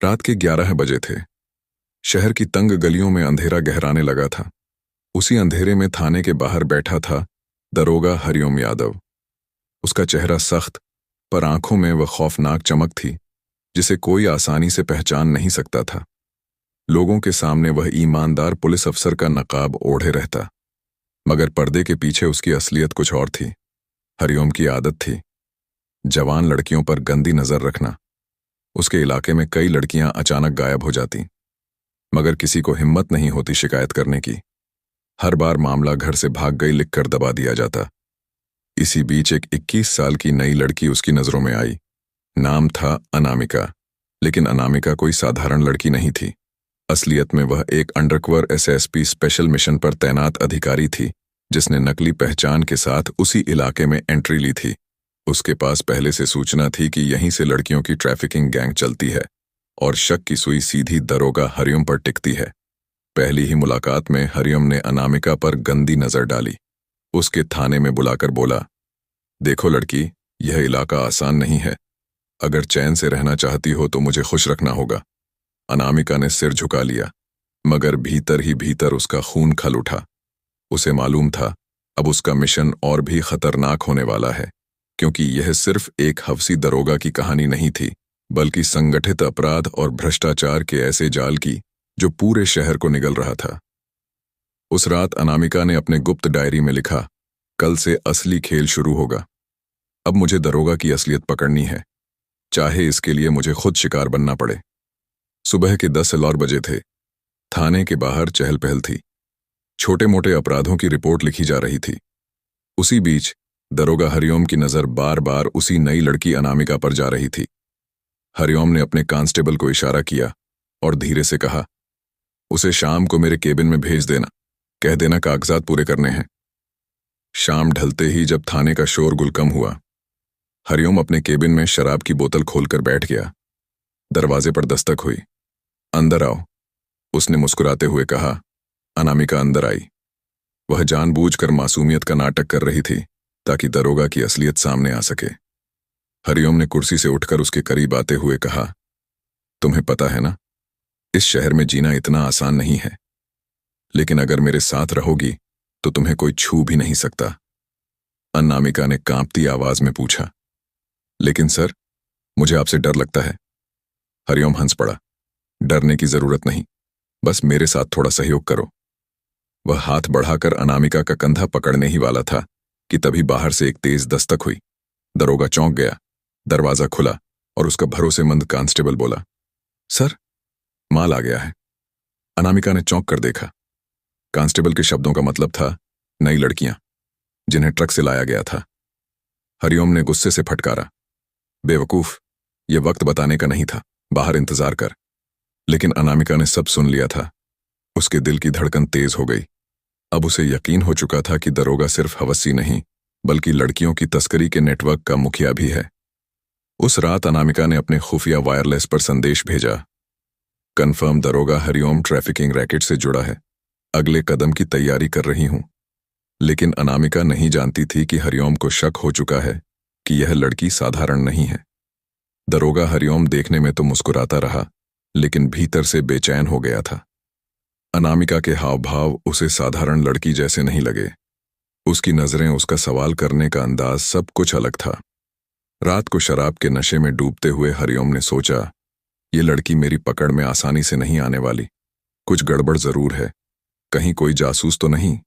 रात के 11 बजे थे। शहर की तंग गलियों में अंधेरा गहराने लगा था। उसी अंधेरे में थाने के बाहर बैठा था दरोगा हरिओम यादव। उसका चेहरा सख्त, पर आंखों में वह खौफनाक चमक थी जिसे कोई आसानी से पहचान नहीं सकता था। लोगों के सामने वह ईमानदार पुलिस अफसर का नकाब ओढ़े रहता, मगर पर्दे के पीछे उसकी असलियत कुछ और थी। हरिओम की आदत थी जवान लड़कियों पर गंदी नजर रखना। उसके इलाके में कई लड़कियां अचानक गायब हो जाती, मगर किसी को हिम्मत नहीं होती शिकायत करने की। हर बार मामला घर से भाग गई लिखकर दबा दिया जाता। इसी बीच एक 21 साल की नई लड़की उसकी नजरों में आई। नाम था अनामिका, लेकिन अनामिका कोई साधारण लड़की नहीं थी। असलियत में वह एक अंडरकवर एसएसपी स्पेशल मिशन पर तैनात अधिकारी थी, जिसने नकली पहचान के साथ उसी इलाके में एंट्री ली थी। उसके पास पहले से सूचना थी कि यहीं से लड़कियों की ट्रैफिकिंग गैंग चलती है और शक की सुई सीधी दरोगा हरिओम पर टिकती है। पहली ही मुलाकात में हरिओम ने अनामिका पर गंदी नजर डाली। उसके थाने में बुलाकर बोला, देखो लड़की, यह इलाका आसान नहीं है। अगर चैन से रहना चाहती हो तो मुझे खुश रखना होगा। अनामिका ने सिर झुका लिया, मगर भीतर ही भीतर उसका खून खल उठा। उसे मालूम था अब उसका मिशन और भी खतरनाक होने वाला है, क्योंकि यह सिर्फ एक हवसी दरोगा की कहानी नहीं थी, बल्कि संगठित अपराध और भ्रष्टाचार के ऐसे जाल की जो पूरे शहर को निगल रहा था। उस रात अनामिका ने अपने गुप्त डायरी में लिखा, कल से असली खेल शुरू होगा। अब मुझे दरोगा की असलियत पकड़नी है, चाहे इसके लिए मुझे खुद शिकार बनना पड़े। सुबह के 10 और बजे थे। थाने के बाहर चहल पहल थी। छोटे मोटे अपराधों की रिपोर्ट लिखी जा रही थी। उसी बीच दरोगा हरिओम की नजर बार बार उसी नई लड़की अनामिका पर जा रही थी। हरिओम ने अपने कांस्टेबल को इशारा किया और धीरे से कहा, उसे शाम को मेरे केबिन में भेज देना, कह देना कागजात पूरे करने हैं। शाम ढलते ही जब थाने का शोरगुल कम हुआ, हरिओम अपने केबिन में शराब की बोतल खोलकर बैठ गया। दरवाजे पर दस्तक हुई। अंदर आओ, उसने मुस्कुराते हुए कहा। अनामिका अंदर आई। वह जानबूझकर मासूमियत का नाटक कर रही थी ताकि दरोगा की असलियत सामने आ सके। हरिओम ने कुर्सी से उठकर उसके करीब आते हुए कहा, तुम्हें पता है ना, इस शहर में जीना इतना आसान नहीं है, लेकिन अगर मेरे साथ रहोगी तो तुम्हें कोई छू भी नहीं सकता। अनामिका ने कांपती आवाज में पूछा, लेकिन सर, मुझे आपसे डर लगता है। हरिओम हंस पड़ा। डरने की जरूरत नहीं, बस मेरे साथ थोड़ा सहयोग करो। वह हाथ बढ़ाकर अनामिका का कंधा पकड़ने ही वाला था कि तभी बाहर से एक तेज दस्तक हुई। दरोगा चौंक गया। दरवाजा खुला और उसका भरोसेमंद कांस्टेबल बोला, सर, माल आ गया है। अनामिका ने चौंक कर देखा। कांस्टेबल के शब्दों का मतलब था नई लड़कियां, जिन्हें ट्रक से लाया गया था। हरिओम ने गुस्से से फटकारा, बेवकूफ, यह वक्त बताने का नहीं था, बाहर इंतजार कर। लेकिन अनामिका ने सब सुन लिया था। उसके दिल की धड़कन तेज हो गई। अब उसे यकीन हो चुका था कि दरोगा सिर्फ हवसी नहीं, बल्कि लड़कियों की तस्करी के नेटवर्क का मुखिया भी है। उस रात अनामिका ने अपने खुफिया वायरलेस पर संदेश भेजा, कन्फर्म, दरोगा हरिओम ट्रैफिकिंग रैकेट से जुड़ा है। अगले कदम की तैयारी कर रही हूं। लेकिन अनामिका नहीं जानती थी कि हरिओम को शक हो चुका है कि यह लड़की साधारण नहीं है। दरोगा हरिओम देखने में तो मुस्कुराता रहा, लेकिन भीतर से बेचैन हो गया था। अनामिका के हाव भाव उसे साधारण लड़की जैसे नहीं लगे। उसकी नजरें, उसका सवाल करने का अंदाज, सब कुछ अलग था। रात को शराब के नशे में डूबते हुए हरिओम ने सोचा, ये लड़की मेरी पकड़ में आसानी से नहीं आने वाली। कुछ गड़बड़ जरूर है, कहीं कोई जासूस तो नहीं।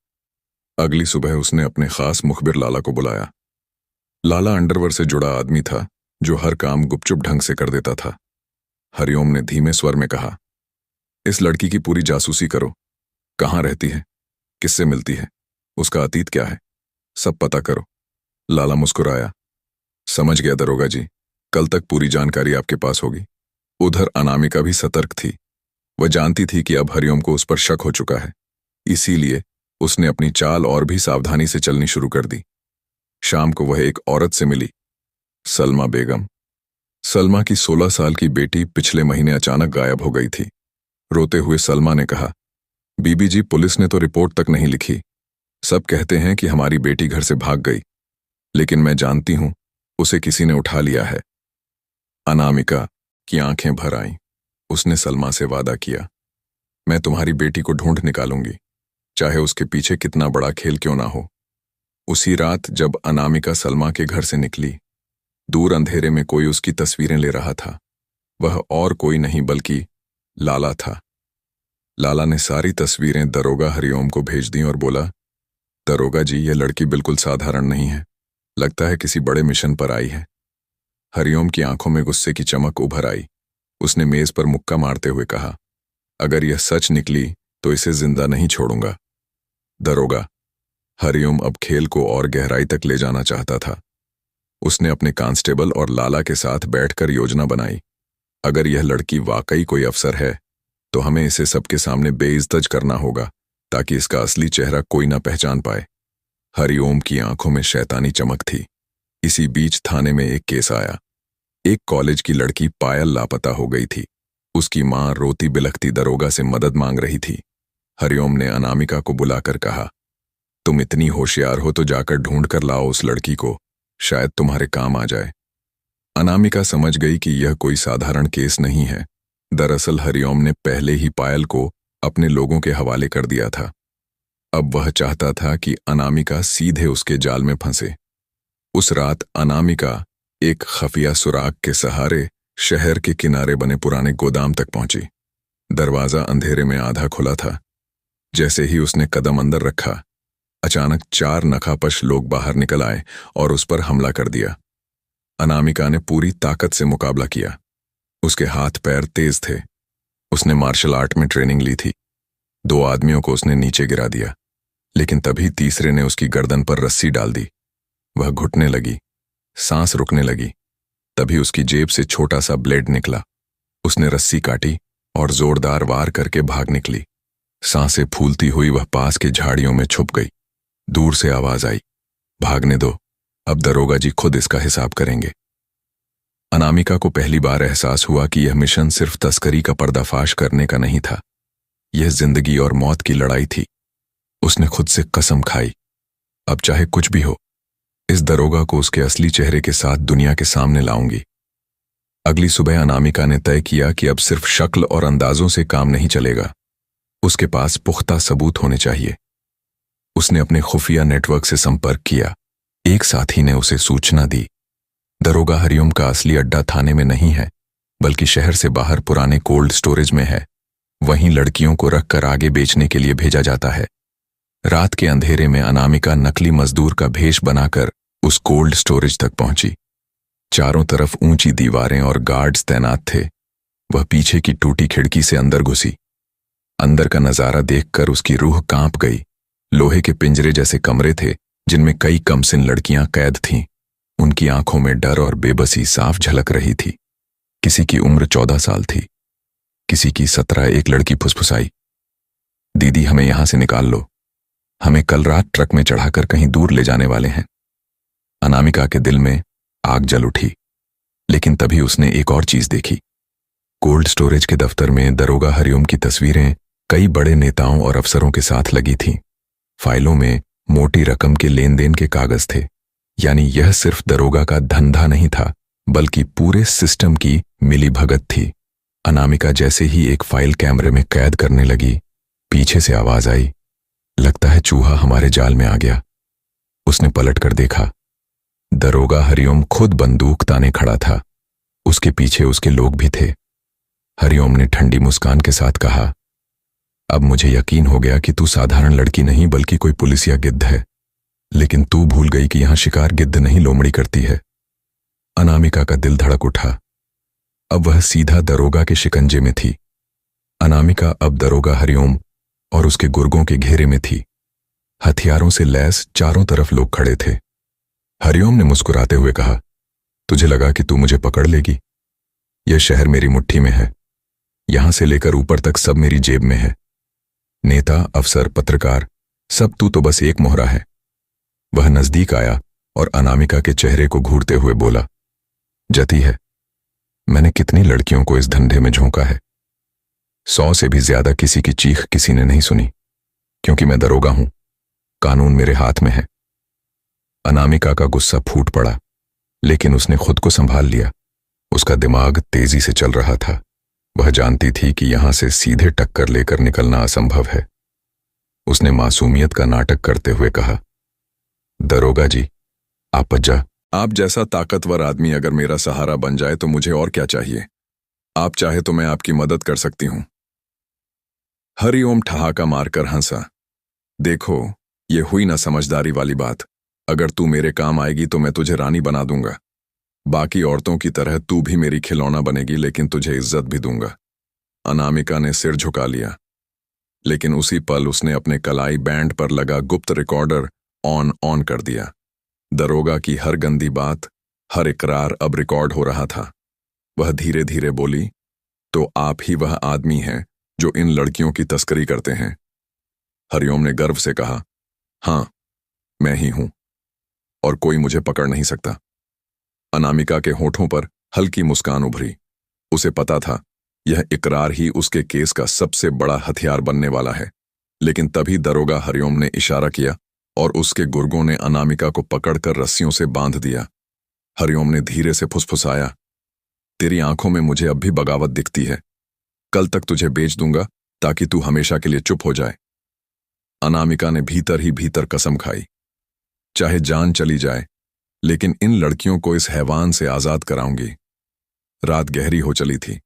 अगली सुबह उसने अपने खास मुखबिर लाला को बुलाया। लाला अंडरवर्ल्ड से जुड़ा आदमी था जो हर काम गुपचुप ढंग से कर देता था। हरिओम ने धीमे स्वर में कहा, इस लड़की की पूरी जासूसी करो। कहाँ रहती है, किससे मिलती है, उसका अतीत क्या है, सब पता करो। लाला मुस्कुराया, समझ गया दरोगा जी, कल तक पूरी जानकारी आपके पास होगी। उधर अनामिका भी सतर्क थी। वह जानती थी कि अब हरिओम को उस पर शक हो चुका है, इसीलिए उसने अपनी चाल और भी सावधानी से चलनी शुरू कर दी। शाम को वह एक औरत से मिली, सलमा बेगम। सलमा की 16 साल की बेटी पिछले महीने अचानक गायब हो गई थी। रोते हुए सलमा ने कहा, बीबी जी, पुलिस ने तो रिपोर्ट तक नहीं लिखी। सब कहते हैं कि हमारी बेटी घर से भाग गई, लेकिन मैं जानती हूं उसे किसी ने उठा लिया है। अनामिका की आंखें भर आईं। उसने सलमा से वादा किया, मैं तुम्हारी बेटी को ढूंढ निकालूंगी, चाहे उसके पीछे कितना बड़ा खेल क्यों ना हो। उसी रात जब अनामिका सलमा के घर से निकली, दूर अंधेरे में कोई उसकी तस्वीरें ले रहा था। वह और कोई नहीं बल्कि लाला था। लाला ने सारी तस्वीरें दरोगा हरिओम को भेज दी और बोला, दरोगा जी, यह लड़की बिल्कुल साधारण नहीं है, लगता है किसी बड़े मिशन पर आई है। हरिओम की आंखों में गुस्से की चमक उभर आई। उसने मेज पर मुक्का मारते हुए कहा, अगर यह सच निकली तो इसे जिंदा नहीं छोड़ूंगा। दरोगा हरिओम अब खेल को और गहराई तक ले जाना चाहता था। उसने अपने कांस्टेबल और लाला के साथ बैठकर योजना बनाई। अगर यह लड़की वाकई कोई अफसर है तो हमें इसे सबके सामने बेइज्जत करना होगा, ताकि इसका असली चेहरा कोई ना पहचान पाए। हरिओम की आंखों में शैतानी चमक थी। इसी बीच थाने में एक केस आया। एक कॉलेज की लड़की पायल लापता हो गई थी। उसकी मां रोती बिलखती दरोगा से मदद मांग रही थी। हरिओम ने अनामिका को बुलाकर कहा, तुम इतनी होशियार हो तो जाकर ढूंढ कर लाओ उस लड़की को, शायद तुम्हारे काम आ जाए। अनामिका समझ गई कि यह कोई साधारण केस नहीं है। दरअसल हरिओम ने पहले ही पायल को अपने लोगों के हवाले कर दिया था। अब वह चाहता था कि अनामिका सीधे उसके जाल में फंसे। उस रात अनामिका एक खफिया सुराग के सहारे शहर के किनारे बने पुराने गोदाम तक पहुंची। दरवाजा अंधेरे में आधा खुला था। जैसे ही उसने कदम अंदर रखा, अचानक 4 नकाबपोश लोग बाहर निकल आए और उस पर हमला कर दिया। अनामिका ने पूरी ताकत से मुकाबला किया। उसके हाथ पैर तेज थे। उसने मार्शल आर्ट में ट्रेनिंग ली थी। 2 आदमियों को उसने नीचे गिरा दिया, लेकिन तभी तीसरे ने उसकी गर्दन पर रस्सी डाल दी। वह घुटने लगी, सांस रुकने लगी। तभी उसकी जेब से छोटा सा ब्लेड निकला। उसने रस्सी काटी और जोरदार वार करके भाग निकली। सांसें फूलती हुई वह पास के झाड़ियों में छुप गई। दूर से आवाज आई, भागने दो, अब दरोगा जी खुद इसका हिसाब करेंगे। अनामिका को पहली बार एहसास हुआ कि यह मिशन सिर्फ तस्करी का पर्दाफाश करने का नहीं था, यह जिंदगी और मौत की लड़ाई थी। उसने खुद से कसम खाई, अब चाहे कुछ भी हो, इस दरोगा को उसके असली चेहरे के साथ दुनिया के सामने लाऊंगी। अगली सुबह अनामिका ने तय किया कि अब सिर्फ शक्ल और अंदाजों से काम नहीं चलेगा, उसके पास पुख्ता सबूत होने चाहिए। उसने अपने खुफिया नेटवर्क से संपर्क किया। एक साथी ने उसे सूचना दी, दरोगा हरिओम का असली अड्डा थाने में नहीं है, बल्कि शहर से बाहर पुराने कोल्ड स्टोरेज में है। वहीं लड़कियों को रखकर आगे बेचने के लिए भेजा जाता है। रात के अंधेरे में अनामिका नकली मजदूर का भेष बनाकर उस कोल्ड स्टोरेज तक पहुंची। चारों तरफ ऊंची दीवारें और गार्ड्स तैनात थे। वह पीछे की टूटी खिड़की से अंदर घुसी। अंदर का नजारा देखकर उसकी रूह कांप गई। लोहे के पिंजरे जैसे कमरे थे, जिनमें कई कमसिन लड़कियां कैद थीं। उनकी आंखों में डर और बेबसी साफ झलक रही थी। किसी की उम्र 14 साल थी, किसी की 17। एक लड़की फुसफुसाई, दीदी हमें यहां से निकाल लो, हमें कल रात ट्रक में चढ़ाकर कहीं दूर ले जाने वाले हैं। अनामिका के दिल में आग जल उठी, लेकिन तभी उसने एक और चीज देखी। कोल्ड स्टोरेज के दफ्तर में दरोगा हरिओम की तस्वीरें कई बड़े नेताओं और अफसरों के साथ लगी थीं। फाइलों में मोटी रकम के लेन देन के कागज थे। यानी यह सिर्फ दरोगा का धंधा नहीं था, बल्कि पूरे सिस्टम की मिलीभगत थी। अनामिका जैसे ही एक फाइल कैमरे में कैद करने लगी, पीछे से आवाज आई, लगता है चूहा हमारे जाल में आ गया। उसने पलटकर देखा, दरोगा हरिओम खुद बंदूक ताने खड़ा था। उसके पीछे उसके लोग भी थे। हरिओम ने ठंडी मुस्कान के साथ कहा, अब मुझे यकीन हो गया कि तू साधारण लड़की नहीं बल्कि कोई पुलिस या गिद्ध है, लेकिन तू भूल गई कि यहां शिकार गिद्ध नहीं लोमड़ी करती है। अनामिका का दिल धड़क उठा। अब वह सीधा दरोगा के शिकंजे में थी। अनामिका अब दरोगा हरिओम और उसके गुर्गों के घेरे में थी। हथियारों से लैस चारों तरफ लोग खड़े थे। हरिओम ने मुस्कुराते हुए कहा, तुझे लगा कि तू मुझे पकड़ लेगी? यह शहर मेरी मुट्ठी में है। यहां से लेकर ऊपर तक सब मेरी जेब में है। नेता, अफसर, पत्रकार, सब तू तो बस एक मोहरा है। वह नजदीक आया और अनामिका के चेहरे को घूरते हुए बोला, जती है, मैंने कितनी लड़कियों को इस धंधे में झोंका है। 100 से भी ज्यादा किसी की चीख किसी ने नहीं सुनी, क्योंकि मैं दरोगा हूं, कानून मेरे हाथ में है। अनामिका का गुस्सा फूट पड़ा, लेकिन उसने खुद को संभाल लिया। उसका दिमाग तेजी से चल रहा था। वह जानती थी कि यहां से सीधे टक्कर लेकर निकलना असंभव है। उसने मासूमियत का नाटक करते हुए कहा, दरोगा जी, आप जैसा ताकतवर आदमी अगर मेरा सहारा बन जाए तो मुझे और क्या चाहिए। आप चाहे तो मैं आपकी मदद कर सकती हूं। हरिओम ठहाका मारकर हंसा। देखो, ये हुई ना समझदारी वाली बात। अगर तू मेरे काम आएगी तो मैं तुझे रानी बना दूंगा। बाकी औरतों की तरह तू भी मेरी खिलौना बनेगी, लेकिन तुझे इज्जत भी दूंगा। अनामिका ने सिर झुका लिया, लेकिन उसी पल उसने अपने कलाई बैंड पर लगा गुप्त रिकॉर्डर ऑन कर दिया। दरोगा की हर गंदी बात, हर इकरार अब रिकॉर्ड हो रहा था। वह धीरे धीरे बोली, तो आप ही वह आदमी हैं जो इन लड़कियों की तस्करी करते हैं। हरिओम ने गर्व से कहा, हां, मैं ही हूं, और कोई मुझे पकड़ नहीं सकता। अनामिका के होठों पर हल्की मुस्कान उभरी। उसे पता था यह इकरार ही उसके केस का सबसे बड़ा हथियार बनने वाला है। लेकिन तभी दरोगा हरिओम ने इशारा किया और उसके गुर्गों ने अनामिका को पकड़कर रस्सियों से बांध दिया। हरिओम ने धीरे से फुसफुसाया, तेरी आंखों में मुझे अब भी बगावत दिखती है। कल तक तुझे बेच दूंगा ताकि तू हमेशा के लिए चुप हो जाए। अनामिका ने भीतर ही भीतर कसम खाई, चाहे जान चली जाए, लेकिन इन लड़कियों को इस हैवान से आजाद कराऊंगी। रात गहरी हो चली थी।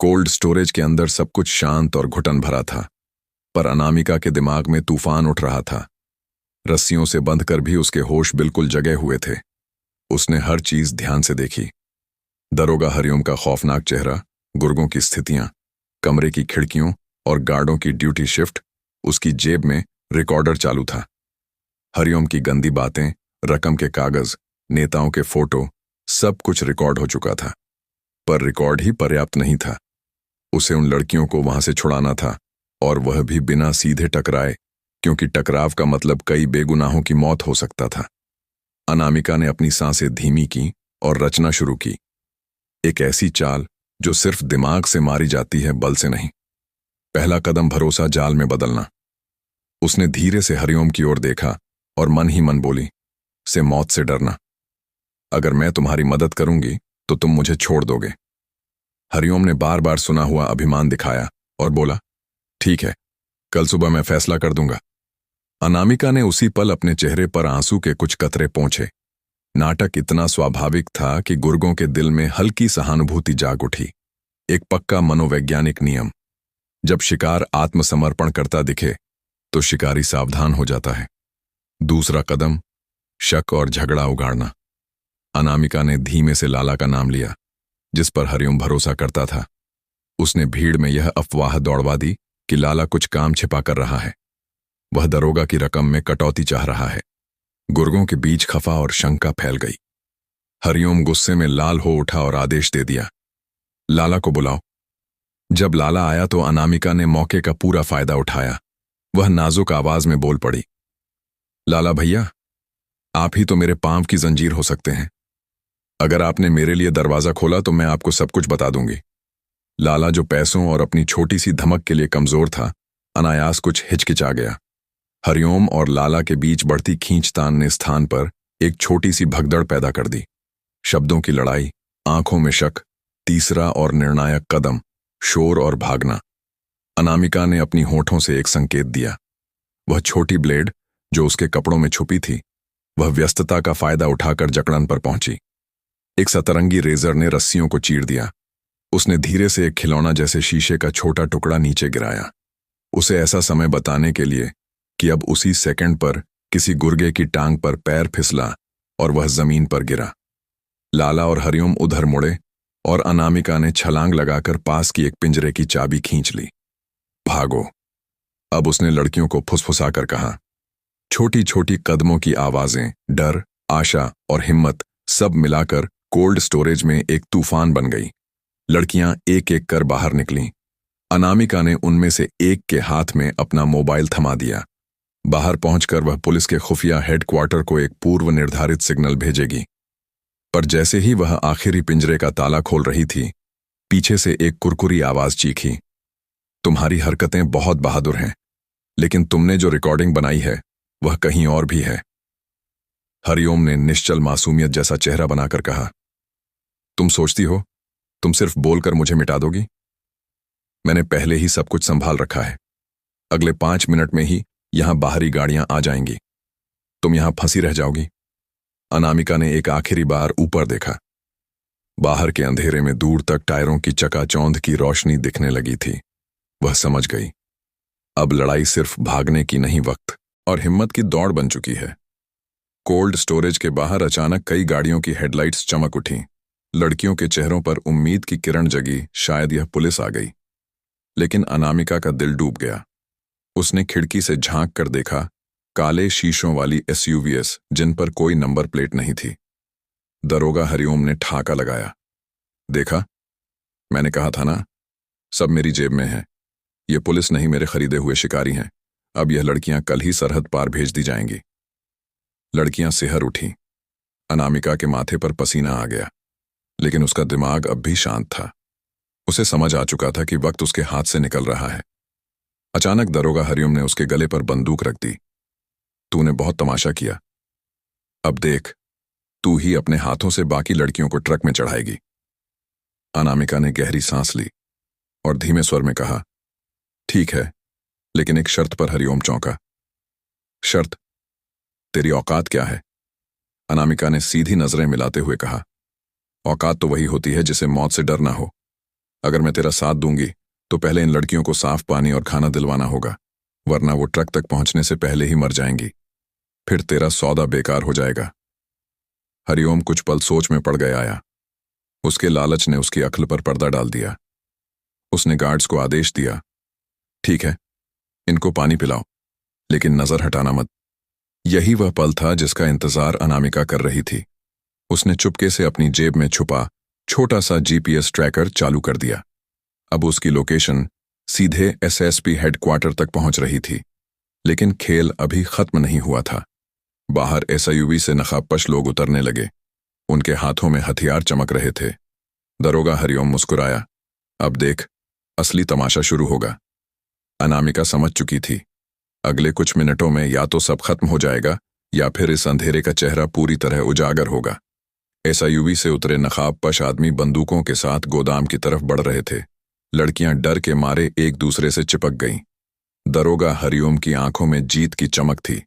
कोल्ड स्टोरेज के अंदर सब कुछ शांत और घुटन भरा था, पर अनामिका के दिमाग में तूफान उठ रहा था। रस्सियों से बंधकर भी उसके होश बिल्कुल जगे हुए थे। उसने हर चीज ध्यान से देखी। दरोगा हरिओम का खौफनाक चेहरा, गुर्गों की स्थितियां, कमरे की खिड़कियों और गार्डों की ड्यूटी शिफ्ट। उसकी जेब में रिकॉर्डर चालू था। हरिओम की गंदी बातें, रकम के कागज, नेताओं के फोटो, सब कुछ रिकॉर्ड हो चुका था। पर रिकॉर्ड ही पर्याप्त नहीं था। उसे उन लड़कियों को वहां से छुड़ाना था, और वह भी बिना सीधे टकराए, क्योंकि टकराव का मतलब कई बेगुनाहों की मौत हो सकता था। अनामिका ने अपनी सांसें धीमी की और रचना शुरू की। एक ऐसी चाल जो सिर्फ दिमाग से मारी जाती है, बल से नहीं। पहला कदम भरोसा जाल में बदलना। उसने धीरे से हरिओम की ओर देखा और मन ही मन बोली, से मौत से डरना। अगर मैं तुम्हारी मदद करूंगी तो तुम मुझे छोड़ दोगे। हरिओम ने बार बार सुना हुआ अभिमान दिखाया और बोला, ठीक है, कल सुबह मैं फैसला कर दूंगा। अनामिका ने उसी पल अपने चेहरे पर आंसू के कुछ कतरे पोंछे। नाटक इतना स्वाभाविक था कि गुर्गों के दिल में हल्की सहानुभूति जाग उठी। एक पक्का मनोवैज्ञानिक नियम, जब शिकार आत्मसमर्पण करता दिखे तो शिकारी सावधान हो जाता है। दूसरा कदम, शक और झगड़ा उगाड़ना। अनामिका ने धीमे से लाला का नाम लिया, जिस पर हरिओम भरोसा करता था। उसने भीड़ में यह अफवाह दौड़वा दी कि लाला कुछ काम छिपा कर रहा है। वह दरोगा की रकम में कटौती चाह रहा है। गुर्गों के बीच खफा और शंका फैल गई। हरिओम गुस्से में लाल हो उठा और आदेश दे दिया, लाला को बुलाओ। जब लाला आया तो अनामिका ने मौके का पूरा फायदा उठाया। वह नाजुक आवाज में बोल पड़ी, लाला भैया, आप ही तो मेरे पांव की जंजीर हो सकते हैं। अगर आपने मेरे लिए दरवाजा खोला तो मैं आपको सब कुछ बता दूंगी। लाला, जो पैसों और अपनी छोटी सी धमक के लिए कमजोर था, अनायास कुछ हिचकिचा गया। हरिओम और लाला के बीच बढ़ती खींचतान ने स्थान पर एक छोटी सी भगदड़ पैदा कर दी। शब्दों की लड़ाई, आंखों में शक, तीसरा और निर्णायक कदम, शोर और भागना। अनामिका ने अपनी होठों से एक संकेत दिया। वह छोटी ब्लेड जो उसके कपड़ों में छुपी थी, वह व्यस्तता का फायदा उठाकर जकड़न पर पहुंची। एक सतरंगी रेजर ने रस्सियों को चीर दिया। उसने धीरे से एक खिलौना जैसे शीशे का छोटा टुकड़ा नीचे गिराया, उसे ऐसा समय बताने के लिए कि अब उसी सेकंड पर किसी गुर्गे की टांग पर पैर फिसला और वह जमीन पर गिरा। लाला और हरिओम उधर मुड़े और अनामिका ने छलांग लगाकर पास की एक पिंजरे की चाबी खींच ली। भागो। अब उसने लड़कियों को फुसफुसाकर कहा। छोटी छोटी कदमों की आवाजें, डर, आशा और हिम्मत सब मिलाकर कोल्ड स्टोरेज में एक तूफान बन गई। लड़कियां एक एक कर बाहर निकलीं। अनामिका ने उनमें से एक के हाथ में अपना मोबाइल थमा दिया। बाहर पहुंचकर वह पुलिस के खुफिया हेडक्वार्टर को एक पूर्व निर्धारित सिग्नल भेजेगी। पर जैसे ही वह आखिरी पिंजरे का ताला खोल रही थी, पीछे से एक कुरकुरी आवाज चीखी, तुम्हारी हरकतें बहुत बहादुर हैं, लेकिन तुमने जो रिकॉर्डिंग बनाई है वह कहीं और भी है। हरिओम ने निश्चल मासूमियत जैसा चेहरा बनाकर कहा, तुम सोचती हो तुम सिर्फ बोलकर मुझे मिटा दोगी? मैंने पहले ही सब कुछ संभाल रखा है। अगले 5 मिनट में ही यहां बाहरी गाड़ियां आ जाएंगी। तुम यहां फंसी रह जाओगी। अनामिका ने एक आखिरी बार ऊपर देखा। बाहर के अंधेरे में दूर तक टायरों की चकाचौंध की रोशनी दिखने लगी थी। वह समझ गई, अब लड़ाई सिर्फ भागने की नहीं, वक्त और हिम्मत की दौड़ बन चुकी है। कोल्ड स्टोरेज के बाहर अचानक कई गाड़ियों की हेडलाइट्स चमक उठीं। लड़कियों के चेहरों पर उम्मीद की किरण जगी, शायद यह पुलिस आ गई। लेकिन अनामिका का दिल डूब गया। उसने खिड़की से झांक कर देखा, काले शीशों वाली एसयूवीएस जिन पर कोई नंबर प्लेट नहीं थी। दरोगा हरिओम ने ठाका लगाया। देखा, मैंने कहा था ना, सब मेरी जेब में है। ये पुलिस नहीं, मेरे खरीदे हुए शिकारी हैं। अब यह लड़कियां कल ही सरहद पार भेज दी जाएंगी। लड़कियां सिहर उठीं। अनामिका के माथे पर पसीना आ गया, लेकिन उसका दिमाग अब भी शांत था। उसे समझ आ चुका था कि वक्त उसके हाथ से निकल रहा है। अचानक दरोगा हरिओम ने उसके गले पर बंदूक रख दी। तूने बहुत तमाशा किया, अब देख, तू ही अपने हाथों से बाकी लड़कियों को ट्रक में चढ़ाएगी। अनामिका ने गहरी सांस ली और धीमे स्वर में कहा, ठीक है, लेकिन एक शर्त पर। हरिओम चौंका। शर्त? तेरी औकात क्या है? अनामिका ने सीधी नजरें मिलाते हुए कहा, औकात तो वही होती है जिसे मौत से डर ना हो। अगर मैं तेरा साथ दूंगी तो पहले इन लड़कियों को साफ पानी और खाना दिलवाना होगा, वरना वो ट्रक तक पहुंचने से पहले ही मर जाएंगी। फिर तेरा सौदा बेकार हो जाएगा। हरिओम कुछ पल सोच में पड़ गया आया। उसके लालच ने उसकी अक्ल पर पर्दा डाल दिया। उसने गार्ड्स को आदेश दिया, ठीक है, इनको पानी पिलाओ, लेकिन नजर हटाना मत। यही वह पल था जिसका इंतजार अनामिका कर रही थी। उसने चुपके से अपनी जेब में छुपा छोटा सा जीपीएस ट्रैकर चालू कर दिया। अब उसकी लोकेशन सीधे एसएसपी हेडक्वार्टर तक पहुंच रही थी। लेकिन खेल अभी खत्म नहीं हुआ था। बाहर एसयूवी से नकाबपोश लोग उतरने लगे। उनके हाथों में हथियार चमक रहे थे। दरोगा हरिओम मुस्कुराया, अब देख, असली तमाशा शुरू होगा। अनामिका समझ चुकी थी, अगले कुछ मिनटों में या तो सब खत्म हो जाएगा या फिर इस अंधेरे का चेहरा पूरी तरह उजागर होगा। एसयूवी से उतरे नकाबपोश आदमी बंदूकों के साथ गोदाम की तरफ बढ़ रहे थे। लड़कियां डर के मारे एक दूसरे से चिपक गईं। दरोगा हरिओम की आंखों में जीत की चमक थी।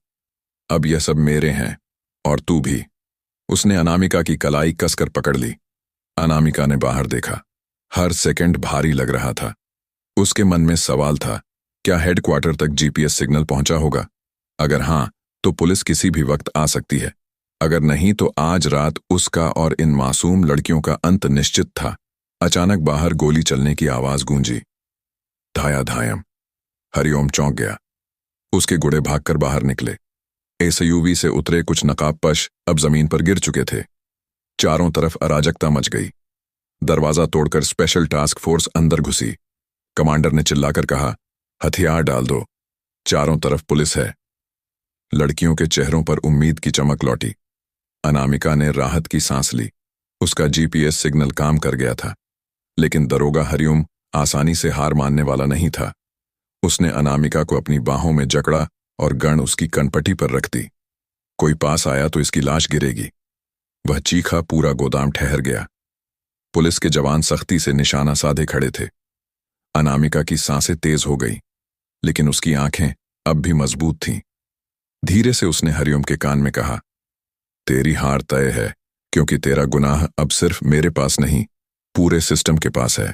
अब यह सब मेरे हैं, और तू भी। उसने अनामिका की कलाई कसकर पकड़ ली। अनामिका ने बाहर देखा। हर सेकंड भारी लग रहा था। उसके मन में सवाल था, क्या हेडक्वार्टर तक जीपीएस सिग्नल पहुंचा होगा? अगर हां, तो पुलिस किसी भी वक्त आ सकती है। अगर नहीं, तो आज रात उसका और इन मासूम लड़कियों का अंत निश्चित था। अचानक बाहर गोली चलने की आवाज गूंजी। धाया धायम। हरिओम चौंक गया। उसके गुड़े भागकर बाहर निकले। एसयूवी से उतरे कुछ नकाबपोश अब जमीन पर गिर चुके थे। चारों तरफ अराजकता मच गई। दरवाजा तोड़कर स्पेशल टास्क फोर्स अंदर घुसी। कमांडर ने चिल्लाकर कहा, हथियार डाल दो, चारों तरफ पुलिस है। लड़कियों के चेहरों पर उम्मीद की चमक लौटी। अनामिका ने राहत की सांस ली। उसका जीपीएस सिग्नल काम कर गया था। लेकिन दरोगा हरिओम आसानी से हार मानने वाला नहीं था। उसने अनामिका को अपनी बाहों में जकड़ा और गन उसकी कनपटी पर रख दी। कोई पास आया तो इसकी लाश गिरेगी। वह चीखा, पूरा गोदाम ठहर गया। पुलिस के जवान सख्ती से निशाना साधे खड़े थे। अनामिका की सांसें तेज हो गई, लेकिन उसकी आंखें अब भी मजबूत थीं। धीरे से उसने हरिओम के कान में कहा, तेरी हार तय है, क्योंकि तेरा गुनाह अब सिर्फ मेरे पास नहीं, पूरे सिस्टम के पास है।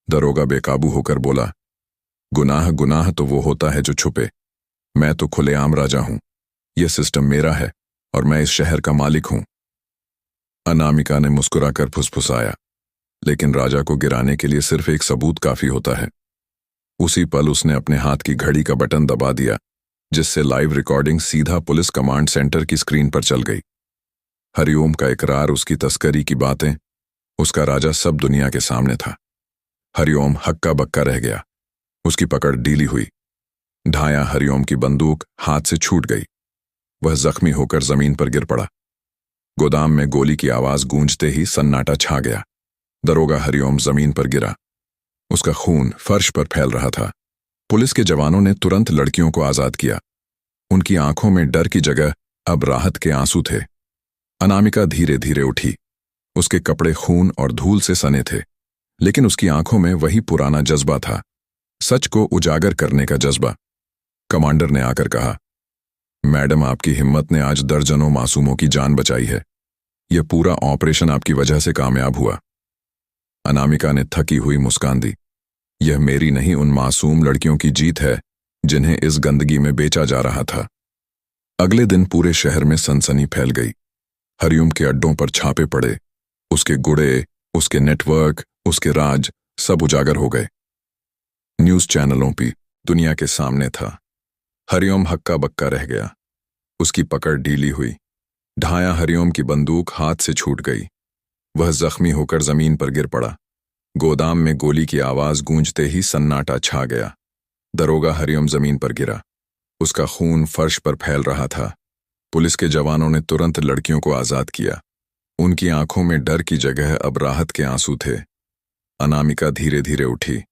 दरोगा बेकाबू होकर बोला, गुनाह गुनाह तो वो होता है जो छुपे। मैं तो खुलेआम राजा हूं। यह सिस्टम मेरा है और मैं इस शहर का मालिक हूं। अनामिका ने मुस्कुराकर फुसफुसाया, लेकिन राजा को गिराने के लिए सिर्फ एक सबूत काफी होता है। उसी पल उसने अपने हाथ की घड़ी का बटन दबा दिया, जिससे लाइव रिकॉर्डिंग सीधा पुलिस कमांड सेंटर की स्क्रीन पर चल गई। हरिओम का इकरार, उसकी तस्करी की बातें, उसका राजा सब दुनिया के सामने था। हरिओम हक्का बक्का रह गया। उसकी पकड़ ढीली हुई। ढाया हरिओम की बंदूक हाथ से छूट गई। वह जख्मी होकर जमीन पर गिर पड़ा। गोदाम में गोली की आवाज गूंजते ही सन्नाटा छा गया। दरोगा हरिओम जमीन पर गिरा। उसका खून फर्श पर फैल रहा था। पुलिस के जवानों ने तुरंत लड़कियों को आजाद किया। उनकी आंखों में डर की जगह अब राहत के आंसू थे। अनामिका धीरे धीरे उठी। उसके कपड़े खून और धूल से सने थे, लेकिन उसकी आंखों में वही पुराना जज्बा था, सच को उजागर करने का जज्बा। कमांडर ने आकर कहा, मैडम, आपकी हिम्मत ने आज दर्जनों मासूमों की जान बचाई है। यह पूरा ऑपरेशन आपकी वजह से कामयाब हुआ। अनामिका ने थकी हुई मुस्कान दी। यह मेरी नहीं, उन मासूम लड़कियों की जीत है जिन्हें इस गंदगी में बेचा जा रहा था। अगले दिन पूरे शहर में सनसनी फैल गई। हरिओम के अड्डों पर छापे पड़े। उसके गुड़े, उसके नेटवर्क, उसके राज सब उजागर हो गए। न्यूज चैनलों पर दुनिया के सामने था। हरिओम हक्का बक्का रह गया। उसकी पकड़ ढीली हुई। ढाया हरिओम की बंदूक हाथ से छूट गई। वह जख्मी होकर जमीन पर गिर पड़ा। गोदाम में गोली की आवाज गूंजते ही सन्नाटा छा गया। दरोगा हरिओम जमीन पर गिरा। उसका खून फर्श पर फैल रहा था। पुलिस के जवानों ने तुरंत लड़कियों को आजाद किया। उनकी आंखों में डर की जगह अब राहत के आंसू थे। अनामिका धीरे धीरे उठी।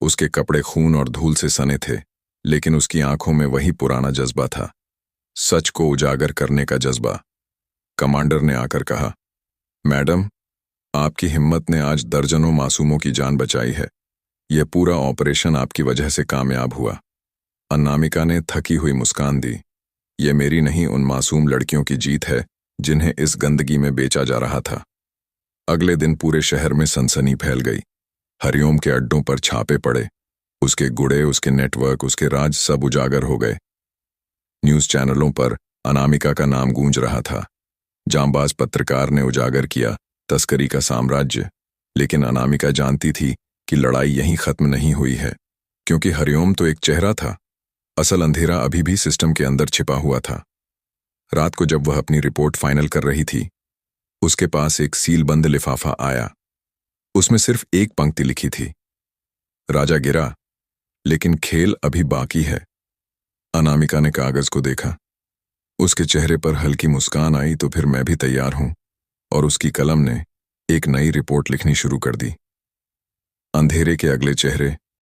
उसके कपड़े खून और धूल से सने थे, लेकिन उसकी आंखों में वही पुराना जज्बा था, सच को उजागर करने का जज्बा। कमांडर ने आकर कहा, मैडम, आपकी हिम्मत ने आज दर्जनों मासूमों की जान बचाई है। यह पूरा ऑपरेशन आपकी वजह से कामयाब हुआ। अनामिका ने थकी हुई मुस्कान दी। यह मेरी नहीं, उन मासूम लड़कियों की जीत है जिन्हें इस गंदगी में बेचा जा रहा था। अगले दिन पूरे शहर में सनसनी फैल गई। हरिओम के अड्डों पर छापे पड़े। उसके गुड़े, उसके नेटवर्क, उसके राज सब उजागर हो गए। न्यूज चैनलों पर अनामिका का नाम गूंज रहा था। जांबाज पत्रकार ने उजागर किया तस्करी का साम्राज्य। लेकिन अनामिका जानती थी कि लड़ाई यहीं खत्म नहीं हुई है, क्योंकि हरिओम तो एक चेहरा था। असल अंधेरा अभी भी सिस्टम के अंदर छिपा हुआ था। रात को जब वह अपनी रिपोर्ट फाइनल कर रही थी, उसके पास एक सीलबंद लिफाफा आया। उसमें सिर्फ एक पंक्ति लिखी थी, राजा गिरा, लेकिन खेल अभी बाकी है। अनामिका ने कागज को देखा। उसके चेहरे पर हल्की मुस्कान आई, तो फिर मैं भी तैयार हूं। और उसकी कलम ने एक नई रिपोर्ट लिखनी शुरू कर दी। अंधेरे के अगले चेहरे